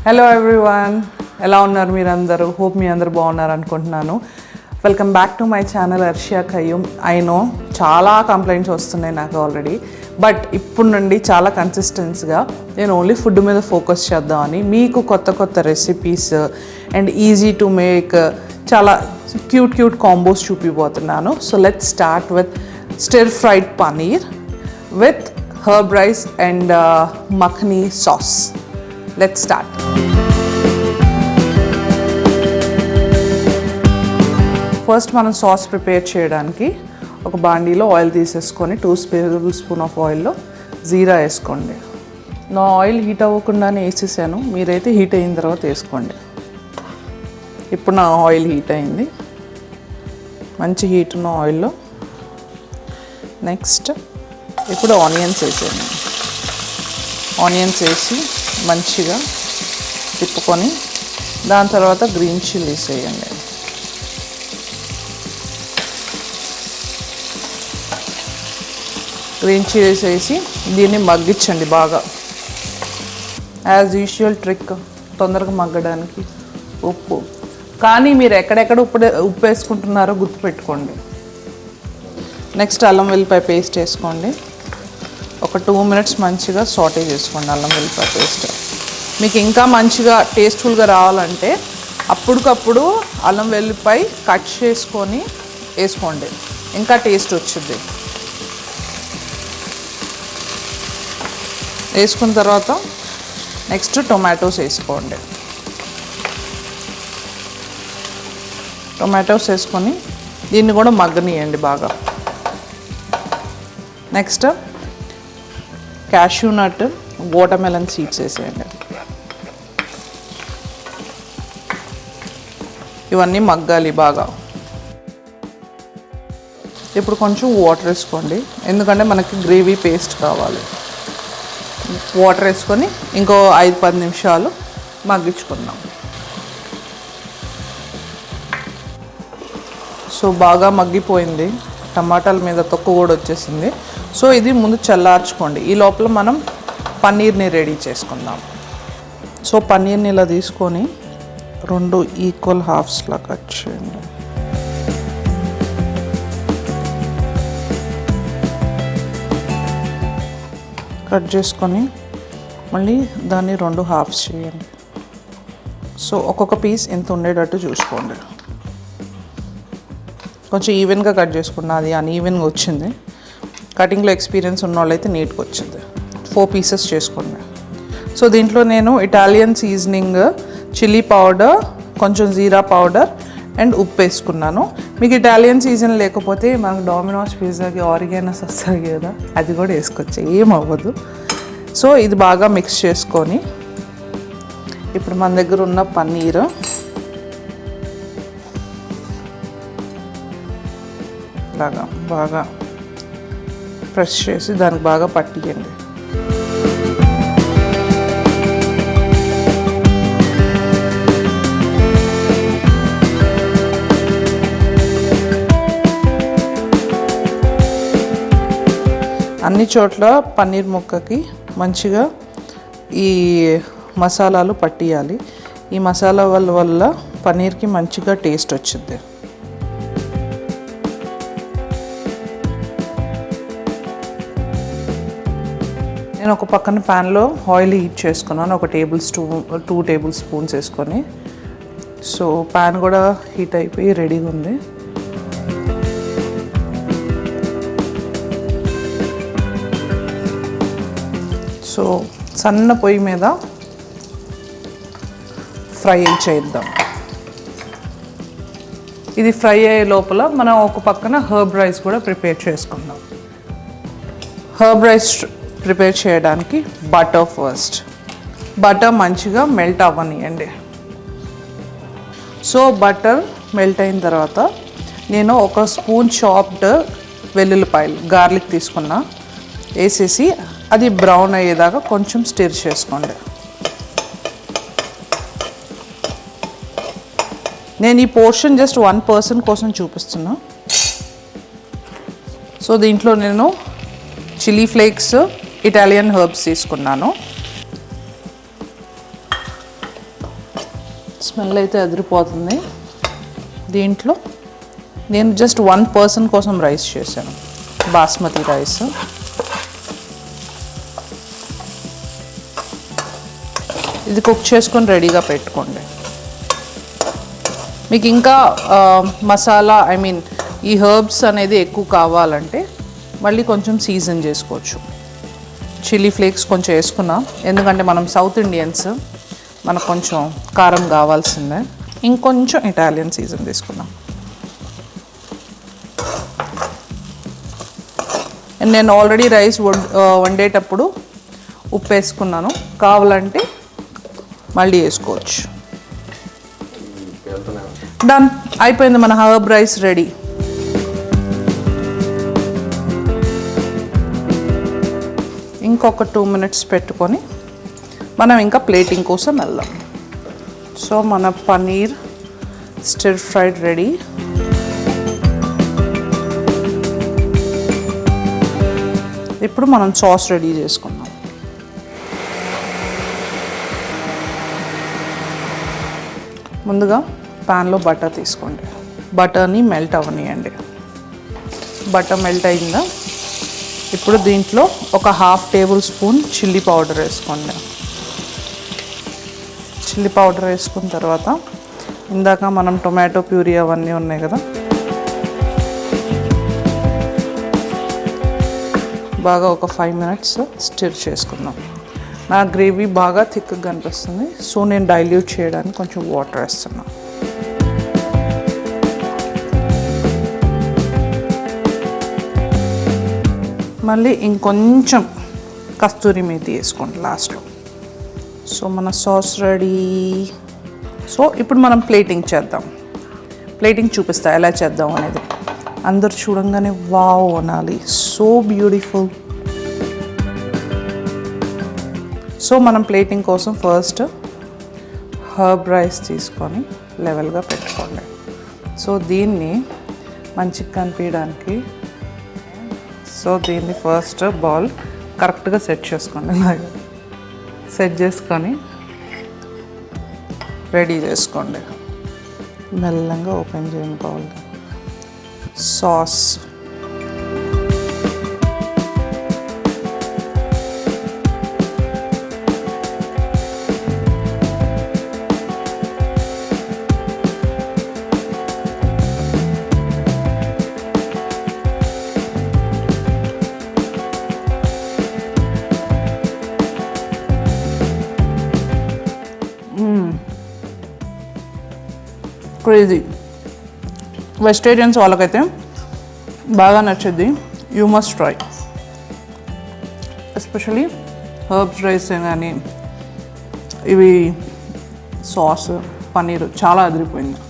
Hello everyone, ఎలా ఉన్నారు మీరందరూ? హోప్ మీ అందరూ బాగున్నారు అనుకుంటున్నాను. Welcome back to my channel Arshiya Khayyum. I know చాలా కంప్లైంట్స్ వస్తున్నాయి నాకు ఆల్రెడీ, బట్ ఇప్పుడు నుండి చాలా కన్సిస్టెన్స్గా నేను ఓన్లీ ఫుడ్ మీద ఫోకస్ చేద్దామని మీకు కొత్త కొత్త recipes and easy to make చాలా క్యూట్ కాంబోస్ చూపిపోతున్నాను. So let's start with stir fried paneer with herb rice and makhani sauce. Let's start. First మనం సాస్ ప్రిపేర్ చేయడానికి ఒక బాండీలో ఆయిల్ తీసేసుకొని 2 టేబుల్ స్పూన్ ఆఫ్ ఆయిల్లో జీరా వేసుకోండి. నా ఆయిల్ హీట్ అవ్వకుండానే వేసేసాను, మీరైతే హీట్ అయిన తర్వాత వేసుకోండి. ఇప్పుడు నా ఆయిల్ హీట్ అయింది, మంచి హీట్ ఉన్న ఆయిల్లో నెక్స్ట్ ఇప్పుడు ఆనియన్స్ వేసాను. ఆనియన్స్ వేసి మంచిగా తిప్పుకొని దాని తర్వాత గ్రీన్ చిల్లీస్ వేయండి. గ్రీన్ చిల్లీస్ వేసి దీన్ని మగ్గించండి బాగా. యాజ్ యూజువల్ ట్రిక్ తొందరగా మగ్గడానికి ఉప్పు, కానీ మీరు ఎక్కడెక్కడ ఉప్పు వేసుకుంటున్నారో గుర్తుపెట్టుకోండి. నెక్స్ట్ అల్లం వెల్లిపాయ పేస్ట్ వేసుకోండి. ఒక 2 మినిట్స్ మంచిగా సాటే చేసుకోండి అల్లం వెల్లిపాయ పేస్ట్. మీకు ఇంకా మంచిగా టేస్ట్ఫుల్గా రావాలంటే అప్పటికప్పుడు అల్లం వెల్లిపాయ కట్ చేసుకొని వేసుకోండి, ఇంకా టేస్ట్ వచ్చింది. వేసుకున్న తర్వాత నెక్స్ట్ టొమాటోస్ వేసుకోండి. టొమాటోస్ వేసుకొని దీన్ని కూడా మగ్గనియండి బాగా. Next cashew nut, watermelon seeds వేసేయండి. ఇవన్నీ మగ్గాలి బాగా. ఇప్పుడు కొంచెం వాటర్ వేసుకోండి, ఎందుకంటే మనకి గ్రేవీ పేస్ట్ కావాలి. వాటర్ వేసుకొని ఇంకో 5-10 నిమిషాలు మగ్గించుకుందాం. సో బాగా మగ్గిపోయింది, టమాటాల మీద తొక్కు కూడా వచ్చేసింది. సో ఇది ముందు చల్లార్చుకోండి. ఈ లోపల మనం పన్నీర్ని రెడీ చేసుకుందాం. సో పన్నీర్ని ఇలా తీసుకొని 2 ఈక్వల్ హాఫ్స్లా కట్ చేయండి. కట్ చేసుకొని మళ్ళీ దాన్ని 2 హాఫ్స్ చేయండి. సో ఒక్కొక్క పీస్ ఎంత ఉండేటట్టు చూసుకోండి. కొంచెం ఈవెన్గా కట్ చేసుకున్నా, అది అన్ఈవెన్గా వచ్చింది. కటింగ్లో ఎక్స్పీరియన్స్ ఉన్న వాళ్ళైతే నీట్గా వచ్చింది. 4 పీసెస్ చేసుకోండి. సో దీంట్లో నేను ఇటాలియన్ సీజనింగ్, చిల్లీ పౌడర్, కొంచెం జీరా పౌడర్ అండ్ ఉప్పు వేసుకున్నాను. మీకు ఇటాలియన్ సీజన్ లేకపోతే మనకు డామినోస్ పిజ్జాకి ఆరిగానోస్ వస్తుంది కదా, అది కూడా వేసుకోవచ్చు, ఏం అవ్వదు. సో ఇది బాగా మిక్స్ చేసుకొని ఇప్పుడు మన దగ్గర ఉన్న పన్నీర్ ఇలాగా బాగా ప్రెస్ చేసి దానికి బాగా పట్టియండి. అన్ని చోట్ల పన్నీర్ ముక్కకి మంచిగా ఈ మసాలాలు పట్టియాలి. ఈ మసాలా వల్ల పన్నీర్కి మంచిగా టేస్ట్ వచ్చింది. నేను ఒక పక్కన ప్యాన్లో ఆయిల్ హీట్ చేసుకున్నాను, ఒక 2 టేబుల్ స్పూన్స్ వేసుకొని. సో ప్యాన్ కూడా హీట్ అయిపోయి రెడీగా ఉంది. సో సన్న పొయ్యి మీద ఫ్రై చేద్దాం. ఇది ఫ్రై అయ్యే లోపల మనం ఒక పక్కన హర్బ్ రైస్ కూడా ప్రిపేర్ చేసుకుందాం. హర్బ్ రైస్ ప్రిపేర్ చేయడానికి బటర్ మంచిగా మెల్ట్ అవ్వనియండి. సో బటర్ మెల్ట్ అయిన తర్వాత నేను ఒక స్పూన్ చాప్డ్ వెల్లుల్లిపాయలు, గార్లిక్ తీసుకున్నా, వేసేసి అది బ్రౌన్ అయ్యేదాకా కొంచెం స్టిర్ చేసుకోండి. నేను ఈ పోర్షన్ జస్ట్ 1 పర్సన్ కోసం చూపిస్తున్నా. సో దీంట్లో నేను చిల్లీ ఫ్లేక్స్, ఇటాలియన్ హర్బ్స్ తీసుకున్నాను. స్మెల్ అయితే అదిరిపోతుంది. దీంట్లో నేను జస్ట్ 1 person కోసం రైస్ చేశాను, బాస్మతి రైస్. ఇది కుక్ చేసుకొని రెడీగా పెట్టుకోండి. మీకు ఇంకా మసాలా ఈ హర్బ్స్ అనేది ఎక్కువ కావాలంటే మళ్ళీ కొంచెం సీజన్ చేసుకోవచ్చు. చిల్లీ ఫ్లేక్స్ కొంచెం వేసుకున్నాం, ఎందుకంటే మనం సౌత్ ఇండియన్స్, మనకు కొంచెం కారం కావాల్సిందే. ఇంకొంచెం ఇటాలియన్ సీజన్ తీసుకున్నాం. నేను ఆల్రెడీ రైస్ వండేటప్పుడు ఉప్పు వేసుకున్నాను, కావాలంటే మళ్ళీ వేసుకోవచ్చు. డన్, అయిపోయింది మన హర్బ్ రైస్ రెడీ. ఇంకొక 2 minutes పెట్టుకొని మనం ఇంకా ప్లేటింగ్ కోసం వెళ్దాం. సో మన పన్నీర్ స్టిర్ ఫ్రైడ్ రెడీ. ఇప్పుడు మనం సాస్ రెడీ చేసుకుందాం. ముందుగా ప్యాన్లో బటర్ తీసుకోండి. బటర్ని మెల్ట్ అవ్వనియండి. బటర్ మెల్ట్ అయిందా, ఇప్పుడు దీంట్లో ఒక 1/2 tablespoon చిల్లీ పౌడర్ వేసుకోండి. చిల్లీ పౌడర్ వేసుకున్న తర్వాత ఇందాక మనం టొమాటో ప్యూరీ అవన్నీ ఉన్నాయి కదా, బాగా ఒక 5 minutes స్టిర్ చేసుకుందాం. నా గ్రేవీ బాగా థిక్గా కనిపిస్తుంది, సో నేను డైల్యూట్ చేయడానికి కొంచెం వాటర్ వేస్తున్నాను. మళ్ళీ ఇంకొంచెం కస్తూరి మేతి వేసుకోండి లాస్ట్లో. సో మన సాస్ రెడీ. సో ఇప్పుడు మనం ప్లేటింగ్ చేద్దాం. ప్లేటింగ్ చూపిస్తా ఎలా చేద్దాం అనేది. అందరు చూడంగానే వావ్ అనాలి, సో బ్యూటిఫుల్. సో మనం ప్లేటింగ్ కోసం ఫస్ట్ హర్బ్ రైస్ తీసుకొని లెవెల్గా పెట్టుకోండి. సో దీన్ని మంచిగా కనిపించడానికి, సో దీన్ని ఫస్ట్ బౌల్ కరెక్ట్గా సెట్ చేసుకోండి. ఇలాగా సెట్ చేసుకొని రెడీ చేసుకోండి. మెల్లగా ఓపెన్ చేయండి బౌల్. Sauce crazy. వెజిటేరియన్స్ వాళ్ళకైతే బాగా నచ్చింది. You must try. Especially herbs rice కానీ ఇవి సాస్ పన్నీరు చాలా అదిరిపోయింది.